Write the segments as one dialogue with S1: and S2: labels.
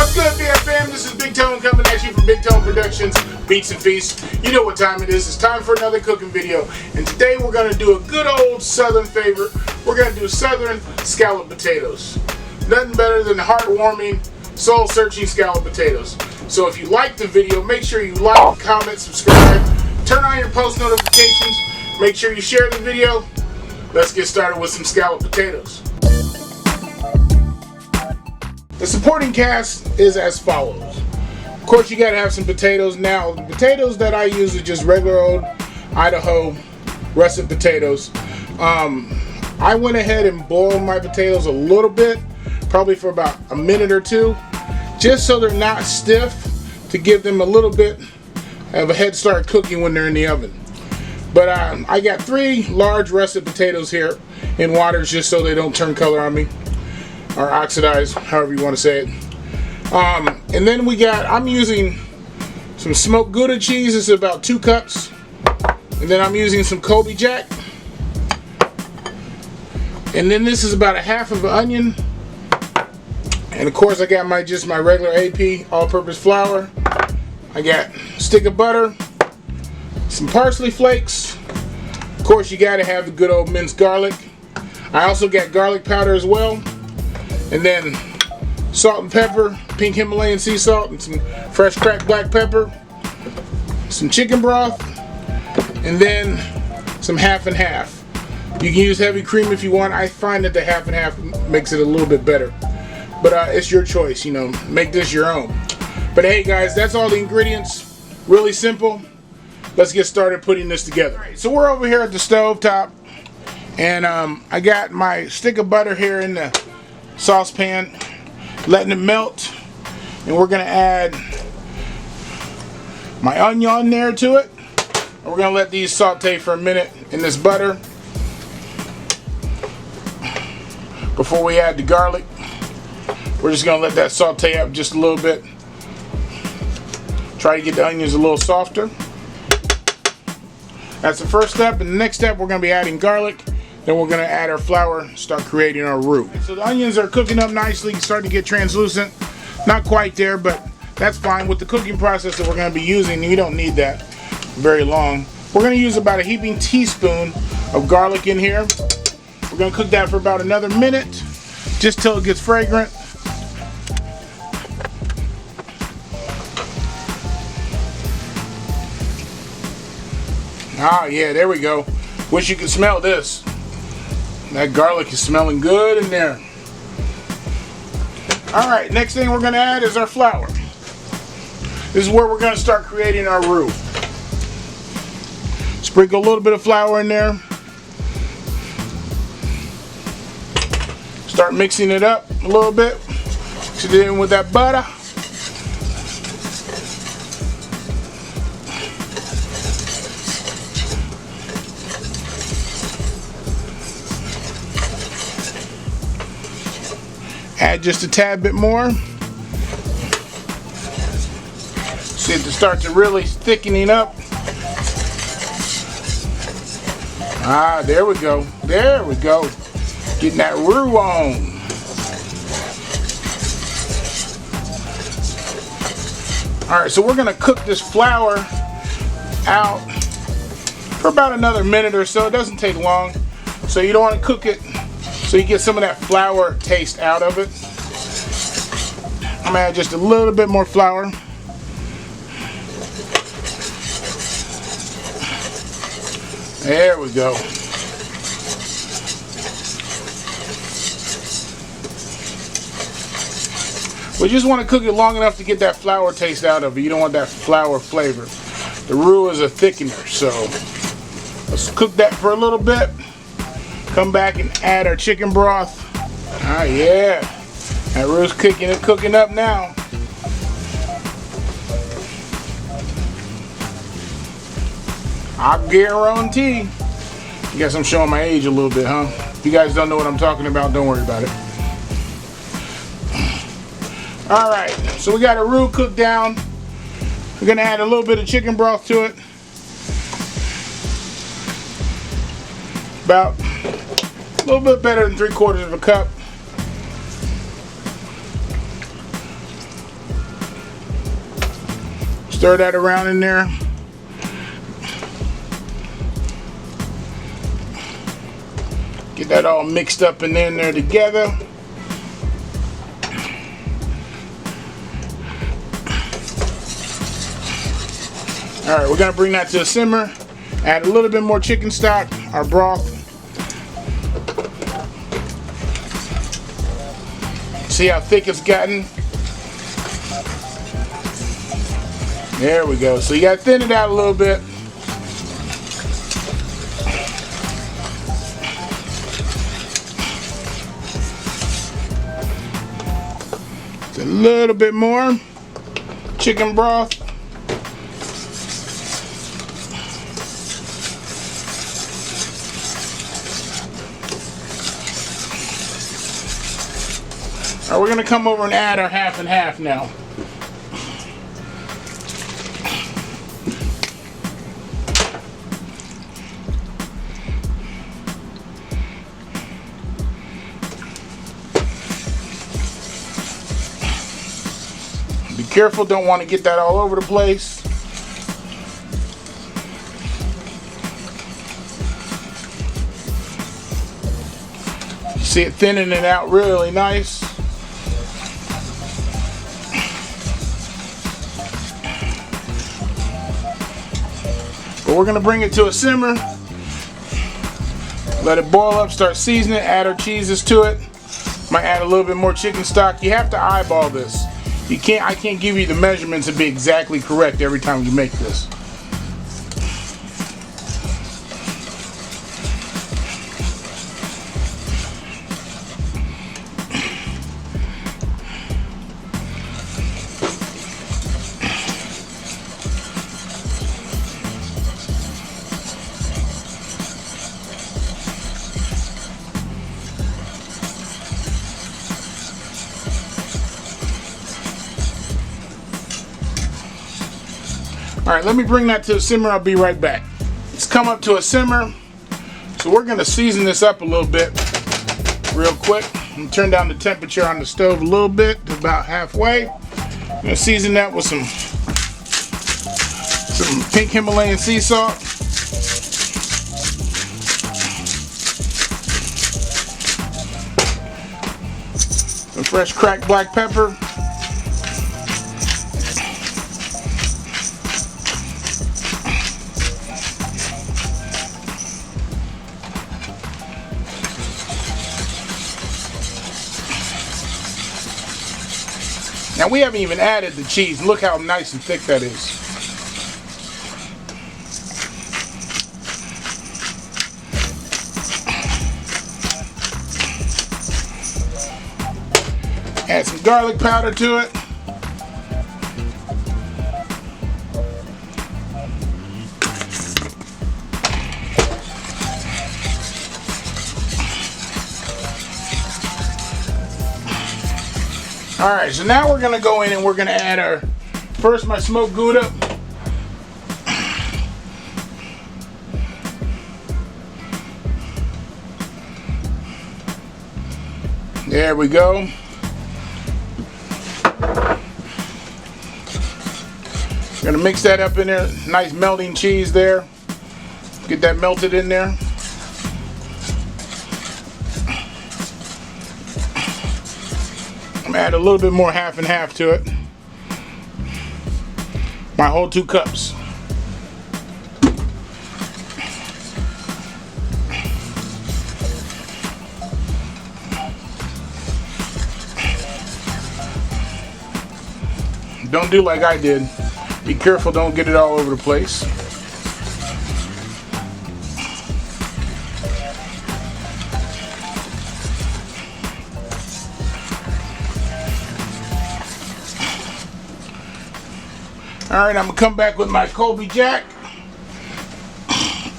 S1: What's good, BFM? This is Bigtone coming at you from Bigtone Productions, Beats and Feasts. You know what time it is. It's time for another cooking video. And today we're going to do a good old southern favorite. We're going to do southern scalloped potatoes. Nothing better than heartwarming, soul-searching scalloped potatoes. So if you like the video, make sure you like, comment, subscribe, turn on your post notifications, make sure you share the video. Let's get started with some scalloped potatoes. The supporting cast is as follows. Of course, you gotta have some potatoes. Now, the potatoes that I use are just regular old Idaho russet potatoes. I went ahead and boiled my potatoes a little bit, probably for about a minute or two, just so they're not stiff, to give them a little bit of a head start cooking when they're in the oven. But I got 3 large russet potatoes here in water, just so they don't turn color on me, or oxidize, however you want to say it. And then I'm using some smoked Gouda cheese. It's about 2 cups. And then I'm using some Colby Jack. And then this is about a half of an onion. And of course I got my regular AP all-purpose flour. I got a stick of butter, some parsley flakes. Of course you gotta have the good old minced garlic. I also got garlic powder as well. And then salt and pepper, pink Himalayan sea salt, and some fresh cracked black pepper, some chicken broth, and then some half and half. You can use heavy cream if you want. I find that the half and half makes it a little bit better. But it's your choice, you know, make this your own. But hey guys, that's all the ingredients. Really simple. Let's get started putting this together. Right, so we're over here at the stove top, and I got my stick of butter here in the saucepan, letting it melt, and we're gonna add my onion there to it, and we're gonna let these saute for a minute in this butter before we add the garlic. We're just gonna let that saute up just a little bit. Try to get the onions a little softer. That's the first step, and the next step we're gonna be adding garlic. Then we're going to add our flour, start creating our roux. So the onions are cooking up nicely, starting to get translucent. Not quite there, but that's fine. With the cooking process that we're going to be using, you don't need that very long. We're going to use about a heaping teaspoon of garlic in here. We're going to cook that for about another minute, just till it gets fragrant. Ah, yeah, there we go. Wish you could smell this. That garlic is smelling good in there. Alright, next thing we're going to add is our flour. This is where we're going to start creating our roux. Sprinkle a little bit of flour in there. Start mixing it up a little bit. Mix it in with that butter. Add just a tad bit more. See it start to really thickening up. Ah, there we go. There we go. Getting that roux on. Alright, so we're going to cook this flour out for about another minute or so. It doesn't take long. So you don't want to cook it so you get some of that flour taste out of it. I'm gonna add just a little bit more flour. There we go. We just want to cook it long enough to get that flour taste out of it. You don't want that flour flavor. The roux is a thickener, so let's cook that for a little bit. Come back and add our chicken broth. Ah, yeah. That roux's cooking up now. I guarantee. I guess I'm showing my age a little bit, huh? If you guys don't know what I'm talking about, don't worry about it. Alright, so we got a roux cooked down. We're going to add a little bit of chicken broth to it. About a little bit better than 3/4 of a cup. Stir that around in there. Get that all mixed up in there together. Alright, we're going to bring that to a simmer. Add a little bit more chicken stock, our broth. See how thick it's gotten? There we go. So you got to thin it out a little bit. Just a little bit more chicken broth. Alright, we're going to come over and add our half and half now. Be careful, don't want to get that all over the place. See it thinning it out really nice. But we're going to bring it to a simmer. Let it boil up, start seasoning it, add our cheeses to it. Might add a little bit more chicken stock. You have to eyeball this. I can't give you the measurements to be exactly correct every time you make this. Alright, let me bring that to a simmer. I'll be right back. It's come up to a simmer. So we're going to season this up a little bit real quick. I'm going to turn down the temperature on the stove a little bit to about halfway. I'm going to season that with some pink Himalayan sea salt. Some fresh cracked black pepper. Now we haven't even added the cheese. Look how nice and thick that is. Add some garlic powder to it. Alright, so now we're going to go in and we're going to add my smoked Gouda. There we go. Going to mix that up in there. Nice melting cheese there. Get that melted in there. Add a little bit more half and half to it. My whole 2 cups. Don't do like I did. Be careful, don't get it all over the place. Alright, I'm going to come back with my Colby Jack.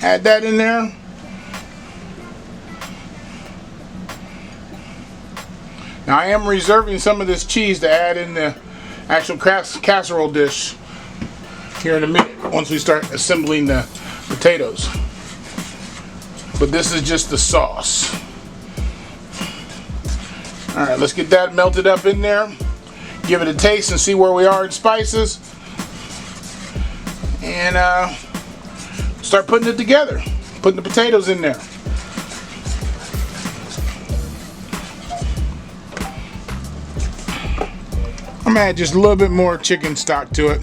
S1: Add that in there. Now I am reserving some of this cheese to add in the actual casserole dish here in a minute once we start assembling the potatoes. But this is just the sauce. Alright, let's get that melted up in there. Give it a taste and see where we are in spices. and start putting it together, putting the potatoes in there. I'm gonna add just a little bit more chicken stock to it,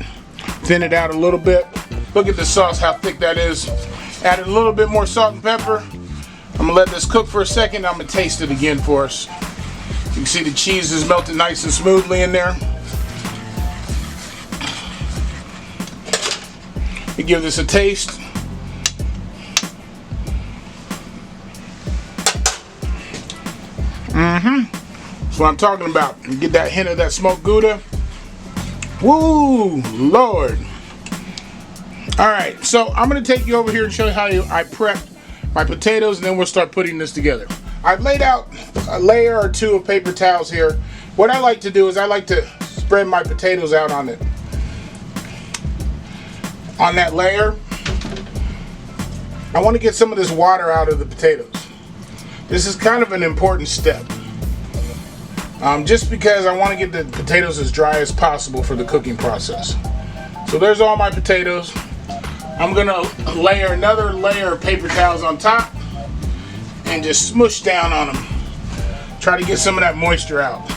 S1: thin it out a little bit. Look at the sauce, how thick that is. Added a little bit more salt and pepper. I'm gonna let this cook for a second. I'm gonna taste it again for us. You can see the cheese is melted nice and smoothly in there. We give this a taste. That's what I'm talking about. You get that hint of that smoked Gouda. Woo, Lord. Alright, so I'm going to take you over here and show you how I prepped my potatoes, and then we'll start putting this together. I've laid out a layer or two of paper towels here. What I like to do is I like to spread my potatoes out on it. On that layer, I want to get some of this water out of the potatoes. This is kind of an important step. Just because I want to get the potatoes as dry as possible for the cooking process. So there's all my potatoes. I'm going to layer another layer of paper towels on top and just smush down on them. Try to get some of that moisture out.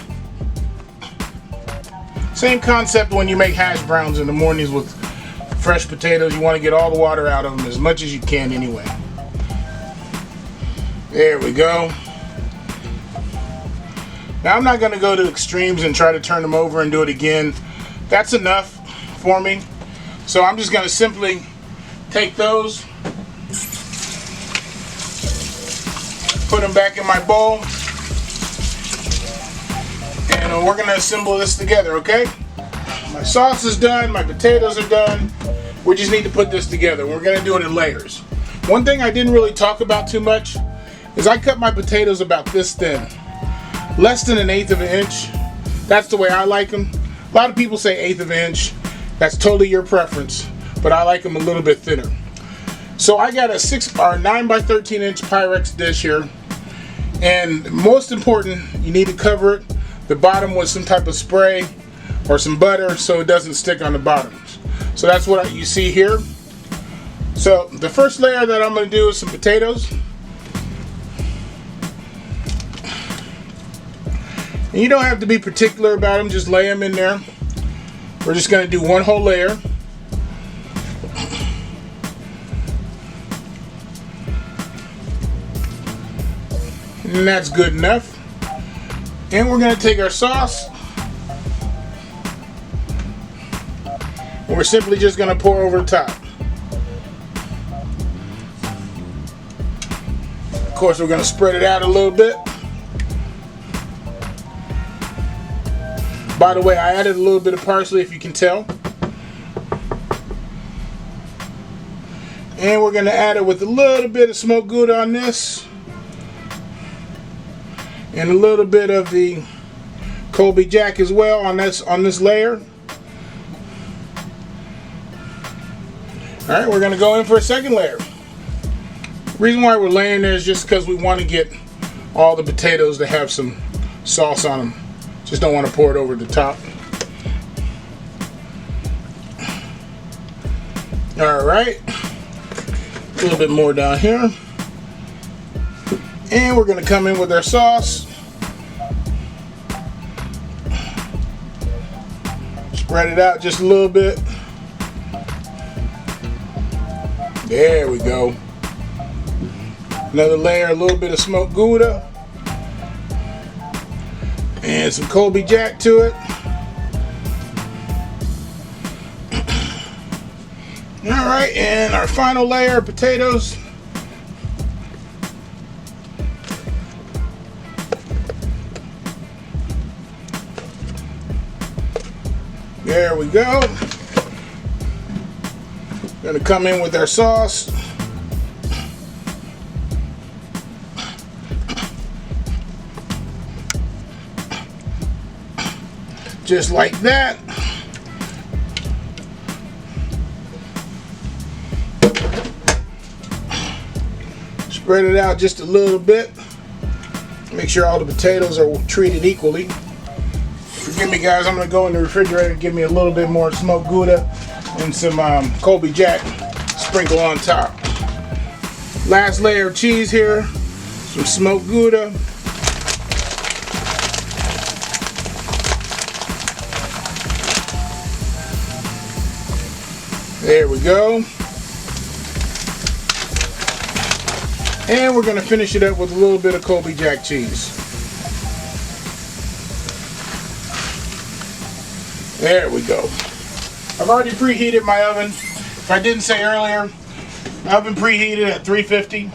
S1: Same concept when you make hash browns in the mornings with fresh potatoes. You want to get all the water out of them as much as you can anyway. There we go. Now I'm not going to go to extremes and try to turn them over and do it again. That's enough for me. So I'm just going to simply take those, put them back in my bowl, and we're going to assemble this together, okay? My sauce is done, my potatoes are done. We just need to put this together. We're going to do it in layers. One thing I didn't really talk about too much is I cut my potatoes about this thin. Less than 1/8 of an inch. That's the way I like them. A lot of people say 1/8 of an inch. That's totally your preference, but I like them a little bit thinner. So I got a 9 by 13 inch Pyrex dish here, and most important, you need to cover the bottom with some type of spray or some butter so it doesn't stick on the bottoms. So that's what you see here. So the first layer that I'm going to do is some potatoes. And you don't have to be particular about them, just lay them in there. We're just going to do one whole layer. And that's good enough. And we're going to take our sauce. And we're simply just going to pour over the top. Of course, we're going to spread it out a little bit. By the way, I added a little bit of parsley, if you can tell. And we're going to add it with a little bit of smoked Gouda on this. And a little bit of the Colby Jack as well on this layer. Alright, we're going to go in for a second layer. The reason why we're layering there is just because we want to get all the potatoes to have some sauce on them. Just don't want to pour it over the top. Alright. A little bit more down here. And we're going to come in with our sauce. Spread it out just a little bit. There we go. Another layer, a little bit of smoked Gouda. And some Colby Jack to it. Alright, and our final layer of potatoes. There we go. Gonna come in with our sauce. Just like that. Spread it out just a little bit. Make sure all the potatoes are treated equally. Forgive me guys, I'm going to go in the refrigerator and give me a little bit more smoked Gouda. and some Colby Jack sprinkle on top. Last layer of cheese here, some smoked Gouda. There we go. And we're going to finish it up with a little bit of Colby Jack cheese. There we go. I've already preheated my oven. If I didn't say earlier, oven preheated at 350.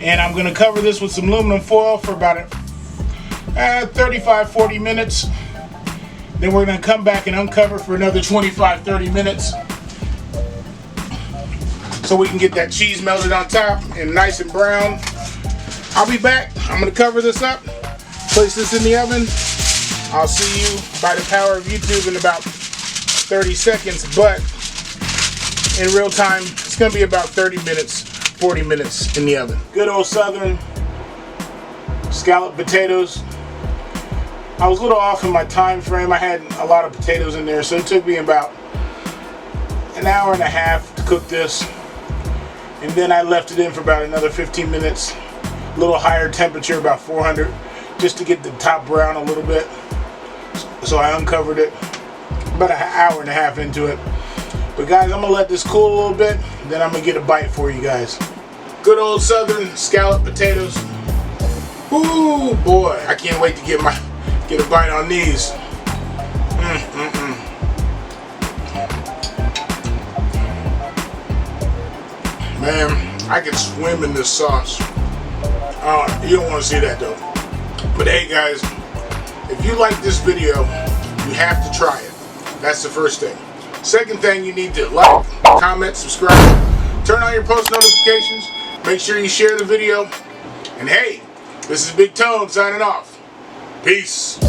S1: And I'm going to cover this with some aluminum foil for about 35-40 minutes. Then we're going to come back and uncover for another 25-30 minutes. So we can get that cheese melted on top and nice and brown. I'll be back. I'm going to cover this up, place this in the oven. I'll see you by the power of YouTube in about 30 seconds, but in real time, it's going to be about 30 minutes, 40 minutes in the oven. Good old Southern scalloped potatoes. I was a little off in my time frame. I had a lot of potatoes in there, so it took me about an hour and a half to cook this. And then I left it in for about another 15 minutes, a little higher temperature, about 400, just to get the top brown a little bit. So I uncovered it about an hour and a half into it. But guys, I'm gonna let this cool a little bit, then I'm gonna get a bite for you guys. Good old Southern scalloped potatoes. Ooh boy, I can't wait to get a bite on these. Man, I can swim in this sauce. You don't want to see that though. But hey guys, if you like this video, you have to try it. That's the first thing. Second thing, you need to like, comment, subscribe, turn on your post notifications, make sure you share the video. And hey, this is Bigtone signing off. Peace.